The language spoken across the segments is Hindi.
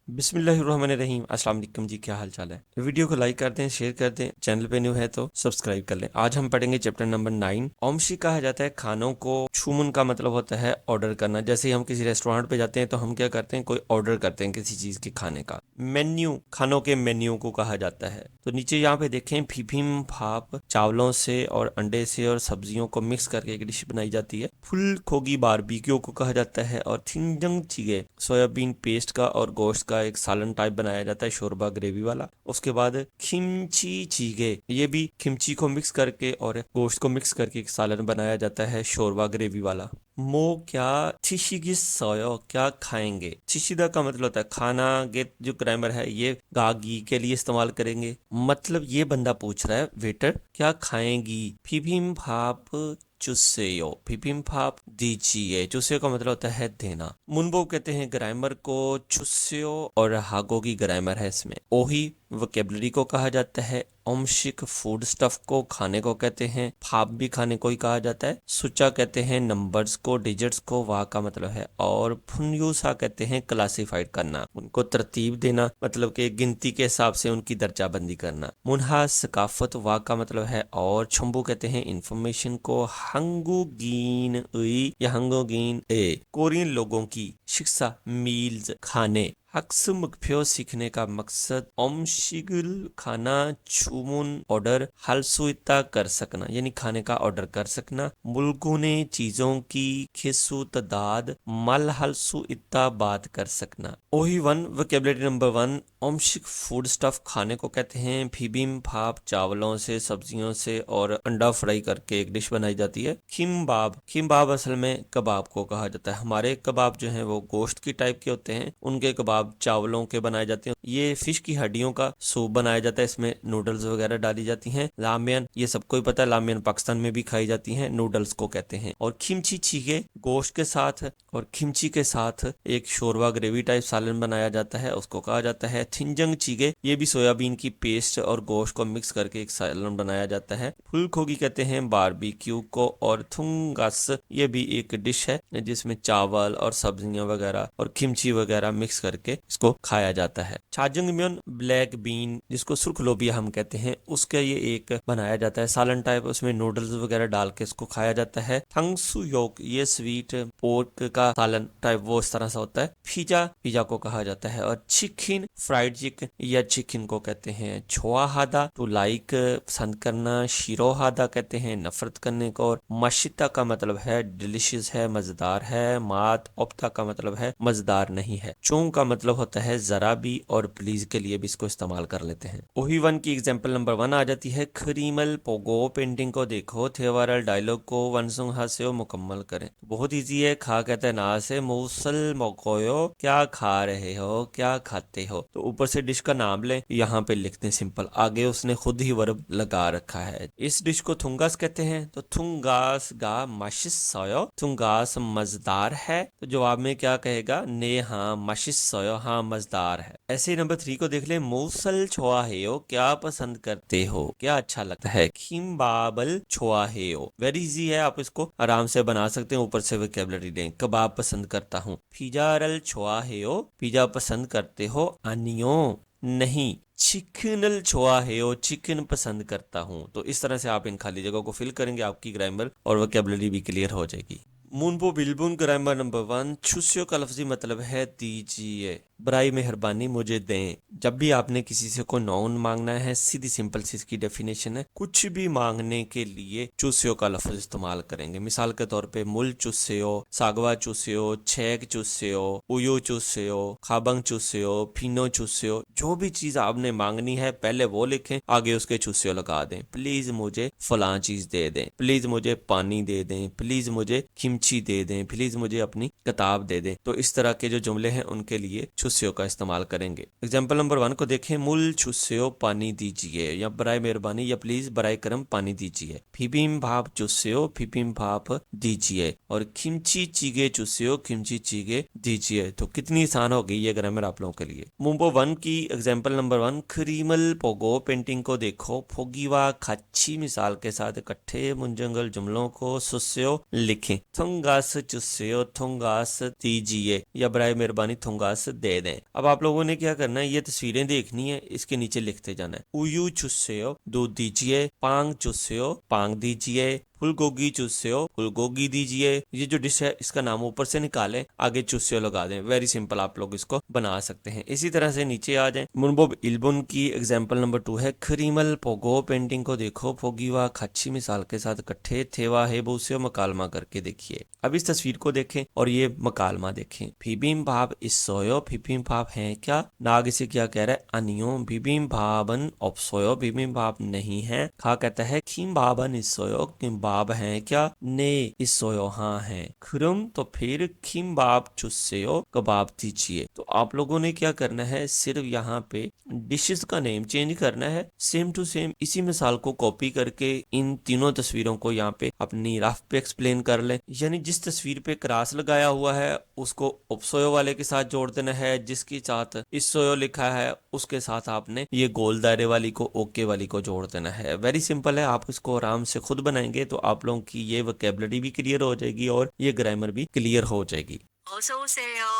बिस्मिल्लाहिर्रहमानिर्रहीम। अस्सलाम वालेकुम जी, क्या हाल चाल है। वीडियो को लाइक कर दें, शेयर कर दें, चैनल पे न्यू है तो सब्सक्राइब कर लें। आज हम पढ़ेंगे चैप्टर नंबर 9। ओमशी कहा जाता है खानों को। छूमुन का मतलब होता है ऑर्डर करना। जैसे ही हम किसी रेस्टोरेंट पे जाते हैं तो हम क्या करते हैं, कोई ऑर्डर करते हैं किसी चीज के खाने का। मेन्यू, खानों के मेन्यू को कहा जाता है। तो नीचे यहाँ पे देखें, फीफीम भाप चावलों से और अंडे से और सब्जियों को मिक्स करके एक डिश बनाई जाती है। फुल खोगी बारबेक्यू को कहा जाता है। और थिंजंग चिगे सोयाबीन पेस्ट का और गोश्त का एक सालन टाइप बनाया जाता है, शोरबा ग्रेवी वाला। उसके बाद खिमची चीगे, ये भी खिमची को मिक्स करके और गोश्त को मिक्स करके एक सालन बनाया जाता है, शोरबा ग्रेवी वाला। मो क्या छिशिगिस सोयो, क्या खाएंगे। छिशिदा का मतलब होता है खाना। गेट जो ग्रामर है ये गागी के लिए इस्तेमाल करेंगे। मतलब ये बंदा पूछ रहा है, वेटर क्या खाएंगी। फिफिम भाप चुस्सेयो, फिफिम भाप दीजिए। चुस्सेयो का मतलब होता है देना। मुनबो कहते हैं ग्रामर को। चुस्सेयो और हागो की ग्रामर है इसमें। ओही वोकेबलरी को कहा जाता है। ओमशिक फूड स्टफ को खाने को कहते हैं। फाप भी खाने को ही कहा जाता है। सुचा कहते हैं नंबर्स को, डिजिट्स को, वाह का मतलब है। और फुनयूसा कहते हैं क्लासिफाइड करना, उनको तरतीब देना, मतलब कि गिनती के हिसाब से उनकी दर्जाबंदी करना। मुनहा सकाफत, वाह का मतलब है। और छुम्बू कहते हैं इंफॉर्मेशन को। हंगुगीन उई या हंगोगीन ए कोरियन लोगों की शिक्षा, मील्स खाने। हक्स मुख्यो सीखने का मकसद। ओमशिगुल खाना। छुमुन ऑर्डर। हलसुइता कर सकना, यानी खाने का ऑर्डर कर सकना। मुल्गुने चीजों की। खिसु तदाद। मल हलसु इत्ता बात कर सकना। ओही वन वोकेबलरी नंबर 1। ओमशिक फूड स्टफ खाने को कहते हैं। फीबिम भाप चावलों से, सब्जियों से और अंडा फ्राई करके एक डिश बनाई जाती है। खिमबाब, खिमबाब असल में कबाब को कहा जाता है। हमारे कबाब जो हैं वो गोश्त की टाइप के होते हैं, उनके कबाब चावलों के बनाए जाते हैं। ये फिश की हड्डियों का सूप बनाया जाता है, इसमें नूडल्स वगैरह डाली जाती हैं। लामियन, ये सबको ही पता है, लामियन पाकिस्तान में भी खाई जाती हैं, नूडल्स को कहते हैं। और खिमची चीगे गोश्त के साथ और खिमची के साथ एक शोरबा ग्रेवी टाइप सालन बनाया जाता है, उसको कहा जाता है थिंजंग चीगे। ये भी सोयाबीन की पेस्ट और गोश्त को मिक्स करके एक सालन बनाया जाता है। फुल खोगी कहते हैं बारबेक्यू को। और थुंगस, ये भी एक डिश है जिसमें चावल और सब्जियां वगैरह और खिमची वगैरह मिक्स करके इसको खाया जाता है। चाजंगम्योन ब्लैक बीन, जिसको सुर्ख लोबिया हम कहते हैं, उसका ये एक बनाया जाता है सालन टाइप, उसमें नूडल्स वगैरह डाल के इसको खाया जाता है। थंगसु योक, ये स्वीट पोर्क का सालन टाइप वो इस तरह से होता है। पिज्जा, पिज्जा को कहा जाता है। और चिकन, फ्राइड चिकन या चिकन को कहते हैं। छोआहादा, टू लाइक पसंद करना। शिरोहादा कहते हैं नफरत करने को। और मशिता का मतलब है डिलिशियस है, मजेदार है। मात ओप्ता का मतलब है मजेदार नहीं है। चोंग का मतलब होता है जरा भी, और प्लीज के लिए भी इसको इस्तेमाल कर लेते हैं। ओही वन की एग्जांपल नंबर 1 आ जाती है। खरीमल पोगो पेंटिंग को देखो। थेवारल डायलॉग को वनसुंग हास्य मुकम्मल करें। बहुत इजी है। खा कहते हैं ना से। मूसल मोकोयो, क्या खा रहे हो, क्या खाते हो। तो ऊपर से डिश का नाम लें, यहाँ पे लिखते हैं सिंपल, आगे उसने खुद ही वर्ब लगा रखा है। इस डिश को थुंगास कहते हैं। तो थुंगास गा माशिस सोयो, थुंगास मजेदार है। तो जवाब में क्या कहेगा, ने हाँ माशिस सोयो, हाँ मजेदार है। ऐसे नंबर 3 को देख ले। मूसल छोआहेयो, क्या पसंद करते हो, क्या अच्छा लगता है। खिमबाबल छोआहेयो, वेरी इजी है, आप इसको आराम से बना सकते हैं। ऊपर से वोकैबुलरी दें। कबाब पसंद करता हूँ। पिजारल छोआहेयो, पिज्जा पसंद करते हो। अनियो, नहीं। चिकनल छोआहेयो, चिकन पसंद करता हूँ। तो इस तरह से आप इन खाली जगहों को फिल करेंगे, आपकी ग्रामर और वोकैबुलरी भी क्लियर हो जाएगी। मुनबो बिलबुन ग्रामर नंबर 1। छुस्यो का लफ्जी मतलब है दीजिए, बराई मेहरबानी मुझे दें। जब भी आपने किसी से कोई नाउन मांगना है, सीधी सिंपल सी इसकी डेफिनेशन है, कुछ भी मांगने के लिए चुस्यो का लफ्ज इस्तेमाल करेंगे। मिसाल के तौर पे मुल चुस्यो, सागवा चुस्यो, छेक चुस्यो, उयो चुस्यो, खाबंग चुस्यो, फिनो चुस्यो। जो भी चीज आपने मांगनी है पहले वो लिखें, आगे उसके चुस्यो लगा दें। प्लीज मुझे फलां चीज दे दें, प्लीज मुझे पानी दे दें, प्लीज मुझे किमची दे दें, प्लीज मुझे अपनी किताब दे दें। तो इस तरह के जो जुमले हैं उनके लिए छुस्यो का इस्तेमाल करेंगे। एग्जाम्पल नंबर 1 को देखें। मुल छुस्यो पानी दीजिए, या बराए मेहरबानी या प्लीज बराए करम पानी दीजिए। फिबिम भाप चुस्यो, फिबिम भाप दीजिए। और खिमची चीगे चुस्यो, खिमची चीगे दीजिए। तो कितनी आसान हो गई ये ग्रामर आप लोगों के लिए। मुंबो 1 की एग्जाम्पल नंबर 1। खरीमल पोगो पेंटिंग को देखो। फोगीवा खाची मिसाल के साथ इकट्ठे मुंजंगल जुमलों को सुस्यो लिखें। थुंगास चुस्यो, थुंगास दीजिए, या बराए मेहरबानी थुंगास दे दे दें। अब आप लोगों ने क्या करना है, ये तस्वीरें देखनी है, इसके नीचे लिखते जाना है। उयू चुस्सेओ दूध दीजिए, पांग चुस्सेओ पांग दीजिए, फुलगोगी चुस्सेओ फुलगोगी दीजिए। ये जो डिश है इसका नाम ऊपर से निकालें, आगे चुस्सेओ लगा दें। वेरी सिंपल, आप लोग इसको बना सकते हैं। इसी तरह से नीचे आ जाएं। मुनबोब इल्बुन की एग्जाम्पल नंबर 2 है खरीमल पोगो। पेंटिंग को देखो, फोगीवा खच्ची मिसाल के साथ इकट्ठे थेवा है बूसे मकालमा करके देखिए। अब इस तस्वीर को देखें और ये मकालमा देखें। फिबिम भाव इस्सोयो, फिबिम भाव है क्या? नाग इसे क्या कह रहा है? अनियो बिबिम भावन ऑप्सोयो, बिबिम भाव नहीं है। खा कहता है खीम भावन इस्सोयो, किम बाब है क्या? ने इस्सोयो हाँ है। खुरुम तो फिर खीम बाब चुस्सेयो कबाब दीजिए। तो आप लोगों ने क्या करना है, सिर्फ यहाँ पे डिशेस का नेम चेंज करना है। सेम टू सेम इसी मिसाल को कॉपी करके इन तीनों तस्वीरों को यहाँ पे अपनी रफ पे एक्सप्लेन कर ले। यानी जिस तस्वीर पे क्रॉस लगाया हुआ है उसको उपसोयो वाले के साथ जोड़ देना है, जिसके साथ इस्सोयो लिखा है उसके साथ आपने ये गोल दायरे वाली को ओके वाली को जोड़ देना है। वेरी सिंपल है, आप इसको आराम से खुद बनाएंगे तो आप लोगों की ये वोकैबुलरी भी क्लियर हो जाएगी और ये ग्रामर भी क्लियर हो जाएगी। 어서 오세요.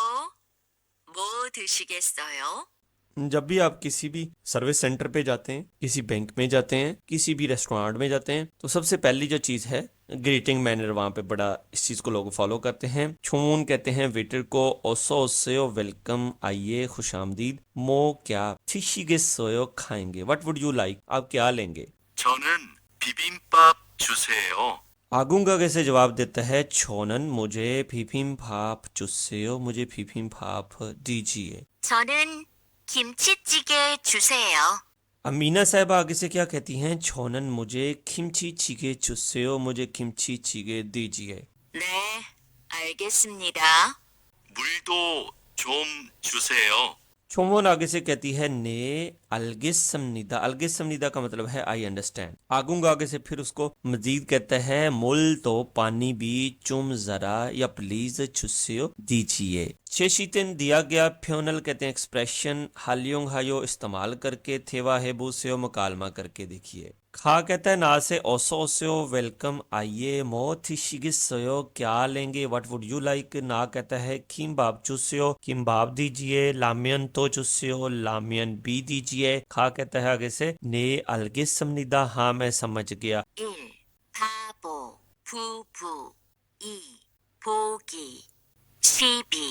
뭐 드시겠어요? जब भी आप किसी भी सर्विस सेंटर पे जाते हैं, किसी बैंक में जाते हैं, किसी भी रेस्टोरेंट में जाते हैं, तो सबसे पहली जो चीज है ग्रीटिंग मैनर, वहां पे बड़ा इस चीज को लोग फॉलो करते हैं। छून कहते हैं वेटर को, ओसो ओसेयो वेलकम, आइए खुश आमदीद। मो क्या, थिशिगेसोयो खाएंगे, व्हाट वुड यू लाइक, आप क्या लेंगे? 저는 비빔밥 주세요. आगुंगा कैसे जवाब देता है? छोनन मुझे फीफीम भाप चुस्सेयो, मुझे फीफीम भाप दीजिए। 저는 김치찌개 주세요. अमीना साहब आगे से क्या कहती हैं? छोनन मुझे किमची चिगे चुस्सेयो, मुझे किमची चिगे दीजिए। 네, 알겠습니다. 물도 좀 주세요. छोमोन आगे से कहती है ने अलगिस समनीदा। अलगिस समनीदा का मतलब है आई अंडरस्टैंड। आगूंगा आगे से फिर उसको मजीद कहता है मुल तो पानी भी, चुम जरा या प्लीज चुस्सियो दीजिए। शेशीतिन दिया गया फ्योनल कहते हैं एक्सप्रेशन, हालियोंग हायो इस्तेमाल करके, थेवा है बूसेयो मुकालमा करके देखिए। खा कहता है ना से ओसो ओसो वेलकम, आइए। मो थिशिगिसयो क्या लेंगे, व्हाट वुड यू लाइक। ना कहता है किम्बाब चुस्यो, किम्बाब दीजिए। लामियन तो चुस्यो, लामियन भी दीजिए। खा कहता है आगे से ने अलगिस समनिदा, हाँ मैं समझ गया। 1. 바보, 부부. 2. 보기. 12.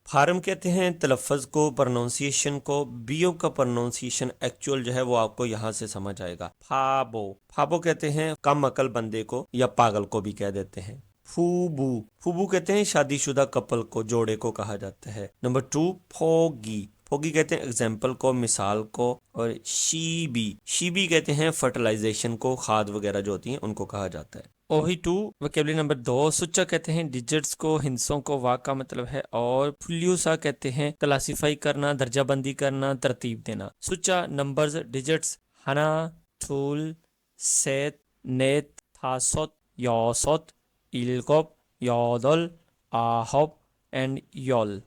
फार्म कहते हैं तलफ़्फ़ुज़ को, प्रोनाउंसिएशन को। बीओ का प्रोनाउंसिएशन एक्चुअल जो है वो आपको यहाँ से समझ आएगा। फाबो, फाबो कहते हैं कम अकल बंदे को या पागल को भी कह देते हैं। फूबू, फूबू कहते हैं शादीशुदा कपल को, जोड़े को कहा जाता है। नंबर 2 फोगी, फोगी कहते हैं एग्जाम्पल को, मिसाल को। और शीबी, शीबी कहते हैं फर्टिलाइजेशन को, खाद वगैरह जो होती हैं उनको कहा जाता है। ओही 2 वोकैबुलरी नंबर 2 सुच्चा कहते हैं डिजिट्स को, हिंसों को, वा का मतलब है। और फुल्यूसा कहते हैं क्लासीफाई करना, दर्जाबंदी करना, तरतीब देना। सुच्चा नंबर्स, डिजिट्स, हना, थूल, सेत, नेत, थासोत, योसोत, इल्कोप, योदल, आहब एंड योल।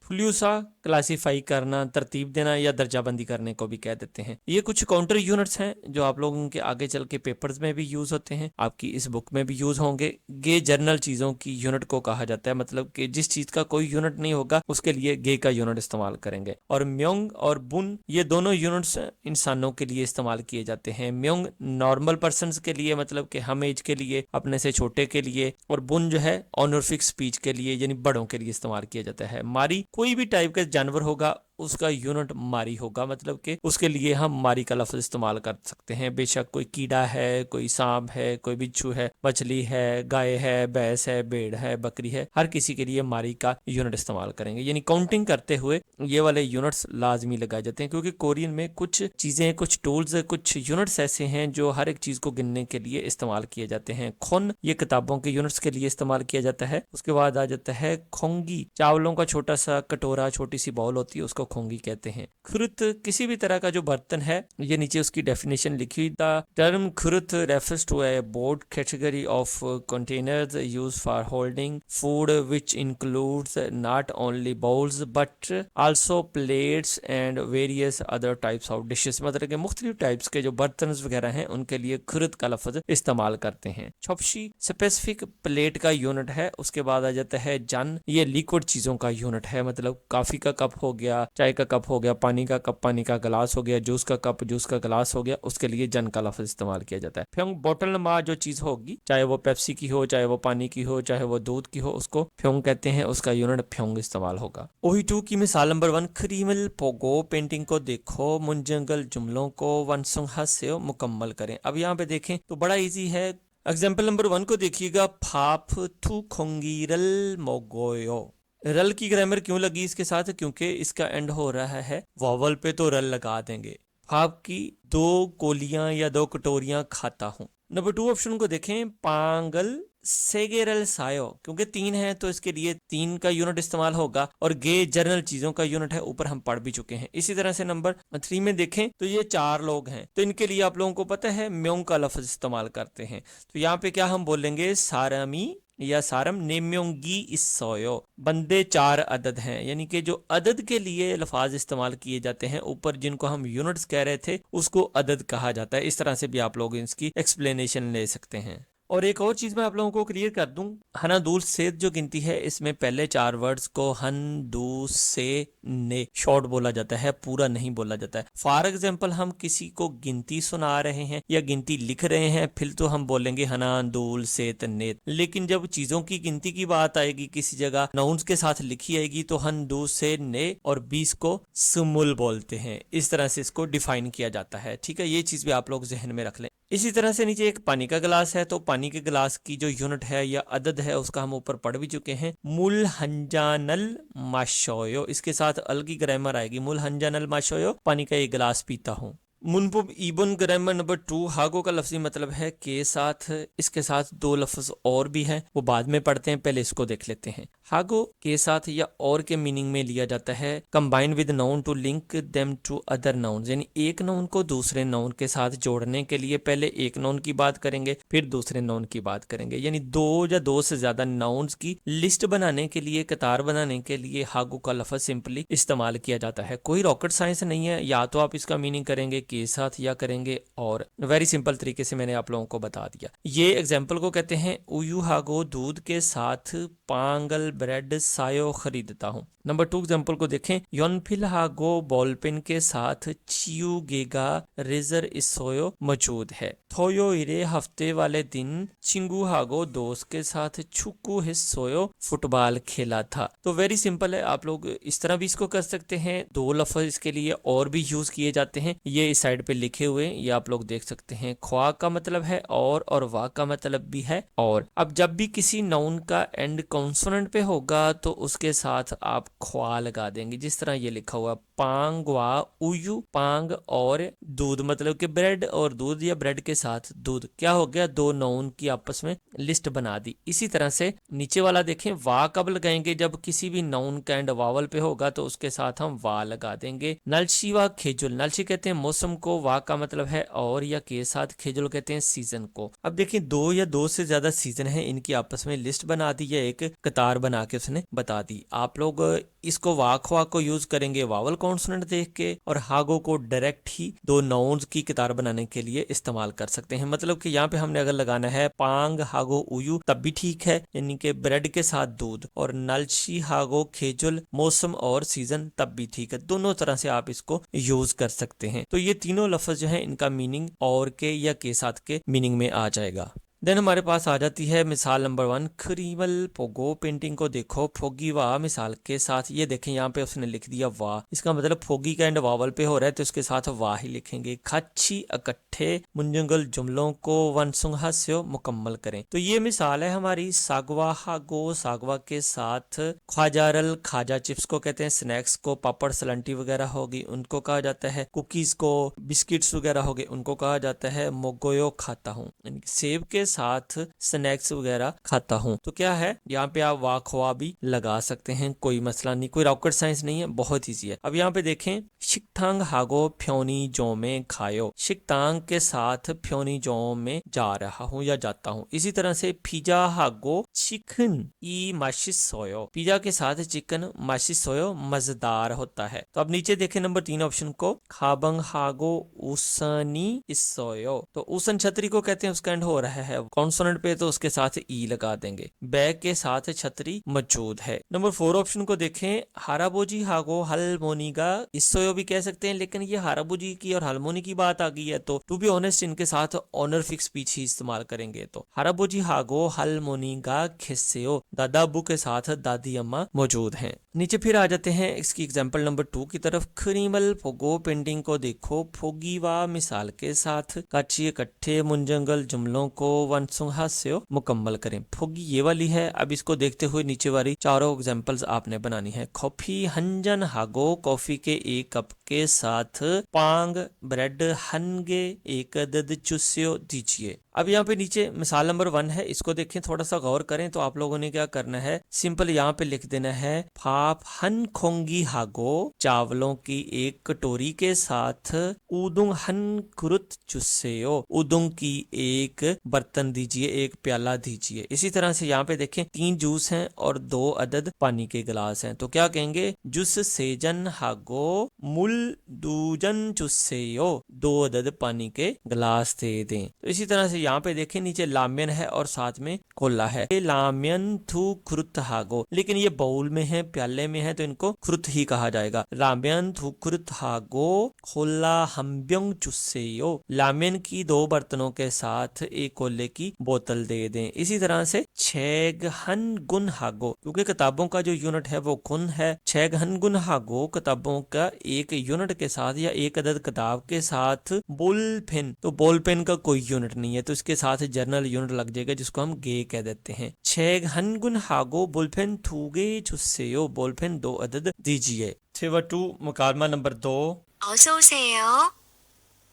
फुल्यूसा क्लासीफाई करना, तरतीब देना या दर्जाबंदी करने को भी कह देते हैं। ये कुछ काउंटर यूनिट्स हैं जो आप लोगों के आगे चल के पेपर्स में भी यूज होते हैं, आपकी इस बुक में भी यूज होंगे। गे जर्नल चीजों की यूनिट को कहा जाता है, मतलब कि जिस चीज का कोई यूनिट नहीं होगा उसके लिए गे का यूनिट इस्तेमाल करेंगे। और म्योंग और बुन ये दोनों यूनिट्स इंसानों के लिए इस्तेमाल किए जाते हैं। म्योंग नॉर्मल पर्सन के लिए, मतलब कि हम एज के लिए, अपने से छोटे के लिए। और बुन जो है ऑनरफिक स्पीच के लिए यानी बड़ों के लिए इस्तेमाल किया जाता है। मारी कोई भी टाइप का जानवर होगा उसका यूनिट मारी होगा, मतलब कि उसके लिए हम मारी का लफ्ज इस्तेमाल कर सकते हैं। बेशक कोई कीड़ा है, कोई सांप है, कोई बिच्छू है, मछली है, गाय है, भैंस है, भेड़ है, बकरी है, हर किसी के लिए मारी का यूनिट इस्तेमाल करेंगे। यानी काउंटिंग करते हुए ये वाले यूनिट्स लाजमी लगाए जाते हैं, क्योंकि कोरियन में कुछ चीजें, कुछ टूल्स, कुछ यूनिट्स ऐसे हैं जो हर एक चीज को गिनने के लिए इस्तेमाल किए जाते हैं। खुन ये किताबों के यूनिट्स के लिए इस्तेमाल किया जाता है। उसके बाद आ जाता है खोंगी, चावलों का छोटा सा कटोरा, छोटी सी बाउल होती है, उसको जिसको खोंगी कहते हैं। खुरुत किसी भी तरह का जो बर्तन है, ये नीचे उसकी डेफिनेशन लिखी। द टर्म खुरुत refers to a broad category of containers used for holding food which includes not only bowls but also plates and various other types of dishes. मतलब के मुख्तलिफ टाइप्स के जो बर्तन वगैरह हैं उनके लिए खुरुत का लफ्ज इस्तेमाल करते हैं। छपशी स्पेसिफिक प्लेट का यूनिट है। उसके बाद आ जाता है जन, ये लिक्विड चीजों का यूनिट है। मतलब कॉफी का कप हो गया, चाय का कप हो गया, पानी का कप, पानी का गिलास हो गया, जूस का कप, जूस का गिलास हो गया, उसके लिए जन का लफ्ज इस्तेमाल किया जाता है। फ्योंग बोतल नुमा जो चीज होगी, चाहे वो पेप्सी की हो, चाहे वो पानी की हो, चाहे वो दूध की हो, उसको फ्योंग कहते हैं। उसका यूनिट फ्योंग इस्तेमाल होगा। OE2 की मिसाल नंबर 1, खरीमल पोगो पेंटिंग को देखो, मुंजंगल जुमलों को वनसुंहा से मुकम्मल करें। अब यहाँ पे देखें तो बड़ा इजी है। एग्जाम्पल नंबर 1 को देखिएगा, फाफ थू खोंगीरल मोगोयो। रल की ग्रामर क्यों लगी इसके साथ? क्योंकि इसका एंड हो रहा है वावल पे, तो रल लगा देंगे। फाफ की 2 कोलियां या 2 कटोरियां खाता हूं। नंबर 2 ऑप्शन को देखें, पांगल सेगेरल सायो, क्योंकि 3 है तो इसके लिए 3 का यूनिट इस्तेमाल होगा, और गे जर्नल चीजों का यूनिट है, ऊपर हम पढ़ भी चुके हैं। इसी तरह से नंबर 3 में देखें तो ये 4 लोग हैं, तो इनके लिए आप लोगों को पता है म्योंग का लफ्ज इस्तेमाल करते हैं। तो यहाँ पे क्या हम बोलेंगे, सारमी या सारम नेम्योंगी इसोयो। बंदे 4 अदद हैं, यानी कि जो अदद के लिए लफाज इस्तेमाल किए जाते हैं, ऊपर जिनको हम यूनिट्स कह रहे थे उसको अदद कहा जाता है। इस तरह से भी आप लोग इसकी एक्सप्लेनेशन ले सकते हैं। और एक और चीज मैं आप लोगों को क्लियर कर दूं, हना दूल से जो गिनती है, इसमें पहले 4 वर्ड्स को हन दू से ने शॉर्ट बोला जाता है, पूरा नहीं बोला जाता है। फॉर एग्जाम्पल हम किसी को गिनती सुना रहे हैं या गिनती लिख रहे हैं, फिर तो हम बोलेंगे हना दूल से तनेत। लेकिन जब चीजों की गिनती की बात आएगी, किसी जगह नाउन्स के साथ लिखी आएगी, तो हन दू से ने और 20 को सुमुल बोलते हैं। इस तरह से इसको डिफाइन किया जाता है। ठीक है, ये चीज भी आप लोग जहन में रख लें। इसी तरह से नीचे एक पानी का गिलास है, तो पानी के गिलास की जो यूनिट है या अदद है उसका हम ऊपर पढ़ भी चुके हैं, मुल हंजानल माशोयो। इसके साथ अल की ग्रामर आएगी, मुल हंजानल माशोयो, पानी का एक गिलास पीता हूँ। मुनपुब इबन ग्रामर नंबर 2, हागो का लफ्जी मतलब है के साथ। इसके साथ 2 लफ्ज और भी हैं, वो बाद में पढ़ते हैं, पहले इसको देख लेते हैं। हागो के साथ या और के मीनिंग में लिया जाता है, combine with noun to link them to other noun, यानी एक नाउन को दूसरे नाउन के साथ जोड़ने के लिए पहले एक नाउन की बात करेंगे, फिर दूसरे नाउन की बात करेंगे। यानी 2 या 2 से ज्यादा नाउन्स की लिस्ट बनाने के लिए, कतार बनाने के लिए हागो का लफ्ज सिंपली इस्तेमाल किया जाता है। कोई रॉकेट साइंस नहीं है, या तो आप इसका मीनिंग करेंगे के साथ या करेंगे और। वेरी सिंपल तरीके से मैंने आप लोगों को बता दिया। ये एग्जाम्पल को कहते हैं, उयू हागो दूध के साथ पांगल ब्रेड सायो खरीदता हूँ। नंबर 2 एग्जाम्पल को देखें, योनफिल हागो बॉल पेन के साथ चियू गेगा रेजर इसोयो मौजूद है। थोयो इरे हफ्ते वाले दिन चिंगू हागो दोस्त के साथ छुकू हिस्सोयो फुटबॉल खेला था। तो वेरी सिंपल है, आप लोग इस तरह भी इसको कर सकते हैं। 2 लफ्ज इसके लिए और भी यूज किए जाते हैं, ये इस साइड पे लिखे हुए, ये आप लोग देख सकते हैं। ख्वा का मतलब है और वाह का मतलब भी है और। अब जब भी किसी नाउन का एंड कॉन्सोनेंट पे होगा तो उसके साथ आप ख्वा लगा देंगे, जिस तरह ये लिखा हुआ पांग वा उयू, पांग और दूध, मतलब कि ब्रेड और दूध या ब्रेड के साथ दूध। क्या हो गया, 2 नाउन की आपस में लिस्ट बना दी। इसी तरह से नीचे वाला देखें, वाह कब लगाएंगे, जब किसी भी नाउन का एंड वावल पे होगा तो उसके साथ हम वाह लगा देंगे। नलशी व खेजुल, नलशी कहते हैं मौसम को, वाह का मतलब है और या के साथ, खेजुल कहते हैं सीजन को। अब देखिए 2 या 2 से ज्यादा सीजन है, इनकी आपस में लिस्ट बना दी या एक कतार बना के उसने बता दी। आप लोग इसको वाह ख्वा को यूज करेंगे वावल कॉन्सोनेंट देख के, और हागो को डायरेक्ट ही 2 नाउन्स की कतार बनाने के लिए इस्तेमाल कर सकते हैं। मतलब कि यहाँ पे हमने अगर लगाना है पांग हागो उयू तब भी ठीक है, यानी कि ब्रेड के साथ दूध, और नलशी हागो खेजुल मौसम और सीजन तब भी ठीक है। दोनों तरह से आप इसको यूज कर सकते हैं। तो ये तीनों लफ्ज जो है इनका मीनिंग और के या के साथ के मीनिंग में आ जाएगा। देन हमारे पास आ जाती है मिसाल नंबर 1, खरीमल पोगो पेंटिंग को देखो, फोगी वाह मिसाल के साथ। ये देखें यहाँ पे उसने लिख दिया वाह, इसका मतलब फोगी का एंड वावल पे हो रहा है तो इसके साथ वाह ही लिखेंगे। खाची इकट्ठे मुंजंगल जुमलों को वनसुंहा से मुकम्मल करें। तो ये मिसाल है हमारी सागवा हागो, सागवा के साथ ख्वाजारल, खाजा चिप्स को कहते हैं, स्नैक्स को पापड़ सलंटी वगैरह होगी उनको कहा जाता है, कुकीज को, बिस्किट्स वगैरह हो गए उनको कहा जाता है मोगोयो खाता हूँ। सेब के साथ स्नैक्स वगैरह खाता हूँ। तो क्या है, यहाँ पे आप वाह खवा भी लगा सकते हैं, कोई मसला नहीं, कोई रॉकेट साइंस नहीं है, बहुत ईजी है। अब यहाँ पे देखें, शिकथांग हागो फ्योनी जो में खायो, शिकतांग के साथ फ्योनी जो में जा रहा हूँ या जाता हूँ। इसी तरह से पिज्जा हागो चिकन ई माशिस सोयो, पिज्जा के साथ चिकन माशिस सोयो मजेदार होता है। तो अब नीचे देखें नंबर 3 ऑप्शन को, खाबंग हागो उसनी इसोयो, तो उसन छतरी को कहते हैं, उसका एंड हो रहा है कॉन्सोनेंट पे, तो उसके साथ ई लगा देंगे। बैग के साथ छतरी मौजूद है। नंबर 4 ऑप्शन को देखें, हाराबोजी हागो हलमोनीगा इसोयो भी कह सकते हैं, लेकिन ये हाराबोजी की और हलमोनी की बात आ गई है, तो टू बी ऑनेस्ट इनके साथ ऑनर फिक्स स्पीच ही इस्तेमाल करेंगे। तो हाराबोजी हागो हलमोनीगा खिस्सेयो, दादा अब्बू के साथ दादी अम्मा मौजूद हैं। नीचे फिर आ जाते हैं इसकी एग्जाम्पल नंबर 2 की तरफ। खरीमल फोगो पेंटिंग को देखो, फोगीवा मिसाल के साथ काची इकट्ठे मुंजंगल जुमलों को वंसुहा से मुकम्मल करें। फोगी ये वाली है। अब इसको देखते हुए नीचे वाली चारों एग्जाम्पल्स आपने बनानी है। कॉफी हंजन हागो, कॉफी के एक कप के साथ पांग ब्रेड हनगे एक अदद चुस्यो दीजिए। अब यहाँ पे नीचे मिसाल नंबर 1 है, इसको देखें, थोड़ा सा गौर करें। तो आप लोगों ने क्या करना है, सिंपल यहाँ पे लिख देना है, फाप हन खोंगी हागो, चावलों की एक कटोरी के साथ उदुंग हन कुरुत चुस्सेयो, उदुंग की एक बर्तन दीजिए, एक प्याला दीजिए। इसी तरह से यहाँ पे देखें 3 जूस हैं और 2 अदद पानी के गिलास हैं। तो क्या कहेंगे, जुस सेजन हागो मुल दूजन चुस्सेयो, 2 अदद पानी के गिलास दे दें। तो इसी तरह से यहाँ पे देखें, नीचे लामियन है और साथ में कोल्ला है। ये लामियन थू खुरुत हागो, लेकिन ये बाउल में है, प्याले में है, तो इनको खुरुत ही कहा जाएगा। लामियन थू खुरुत हागो खोला हम्ब्योंग चुस्सेयो, लामियन की 2 बर्तनों के साथ एक कोल्ले की बोतल दे दें। इसी तरह से छेगहन गुन हागो, क्योंकि किताबों का जो यूनिट है वो गुन है, छेगहन गुन हागो किताबों का एक यूनिट के साथ या एक अदद किताब के साथ बॉल पेन, तो बॉल पेन का कोई यूनिट नहीं है, तो इसके साथ जर्नल यूनिट लग जाएगा, जिसको हम गे कह देते हैं। छेग हनगुन हागो बोलपेन थूगे चुस्सेयो, बोलपेन 2 अदद दीजिए। सेवा 2 मुकालमा नंबर 2। 어서 오세요.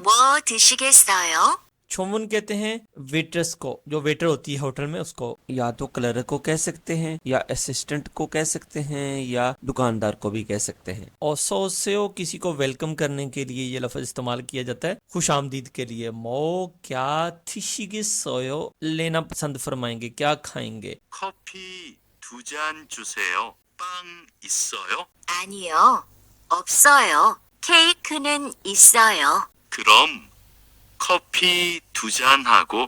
뭐 드시겠어요? छोमुन कहते हैं वेटर्स को, जो वेटर होती है होटल में, उसको या तो क्लर्क को कह सकते हैं, या असिस्टेंट को कह सकते हैं, या दुकानदार को भी कह सकते हैं। ओसोसेओ किसी को वेलकम करने के लिए ये लफ्ज इस्तेमाल किया जाता है, खुशामदीद के लिए। मो क्या थिशिगिसोयो लेना पसंद फरमाएंगे, क्या खाएंगे। 커피 2잔 주세요. 빵 있어요? 아니요. 없어요. 케이크는 있어요. 그럼 커피 2잔 하고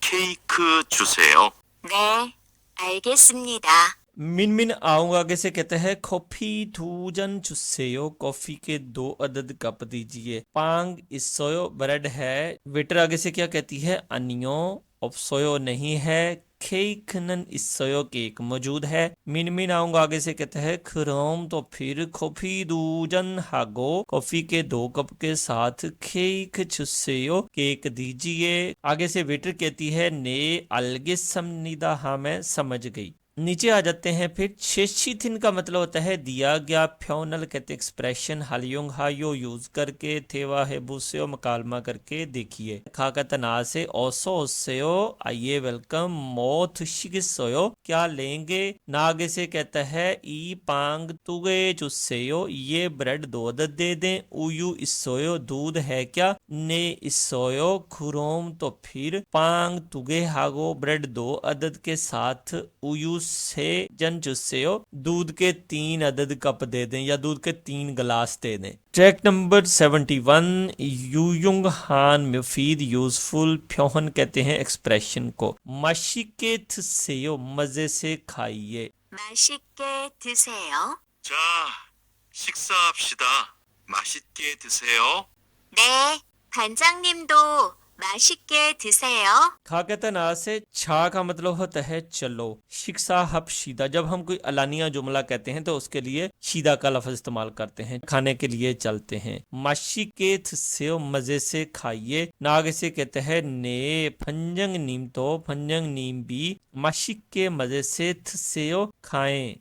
케이크 주세요. 네, 알겠습니다. मिन आऊंगा आगे से कहता है कॉफी थूजन चुस्सेयो, कॉफी के 2 अदद कप दीजिए। पांग इसोयो ब्रेड है, वेटर आगे से क्या कहती है, अनियो ऑप्सोयो नहीं है, केकनन इसोयो केक मौजूद है। मिन आऊंगा आगे से कहता है खरोम, तो फिर कॉफी दूजन हागो, कॉफी के 2 कप के साथ केक चुस्सेयो केक दीजिए। आगे से वेटर कहती है ने अलगे समनिदा, हाँ मैं समझ गई। नीचे आ जाते हैं फिर। शेषिथिन का मतलब होता है दिया गया। फ्योनल कहते एक्सप्रेशन हलियोंग हायो यूज करके, थेवा है बुसेओ मकालमा करके देखिए। खा का तना से ओसो ओसेओ आइए वेलकम, मोथ शिगिसोयो क्या लेंगे। ना आगे से कहता है ई पांग तुगे चुस्सेयो, ये ब्रेड 2 अदद दे दें। उयू इसोयो दूध है क्या। ने इसोयो खुरोम, तो फिर पांग तुगे हागो ब्रेड 2 अदद के साथ उयू से जन चुस्सेयो, दूध के 3 अदद कप दे दें या दूध के 3 गिलास दे दें। ट्रैक नंबर 71 यूयुंग हान मुफीद यूजफुल। फ्योहन कहते हैं एक्सप्रेशन को। माशिके थसेयो मजे से खाइए। 맛있게 드세요. 자, 식사합시다. 맛있게 드세요. 네, 반장님도 맛있게 드세요. खा कहता ना से छा का मतलब होता है चलो। शिक्षा हब शीदा, जब हम कोई अलानिया जुमला कहते हैं तो उसके लिए शीदा का लफ्ज इस्तेमाल करते हैं, खाने के लिए चलते हैं। माशी के से मजे से खाइए। नाग से कहते हैं ने फंजंग नीम, तो फंजंग नीम भी माशी के मजे से खाएं।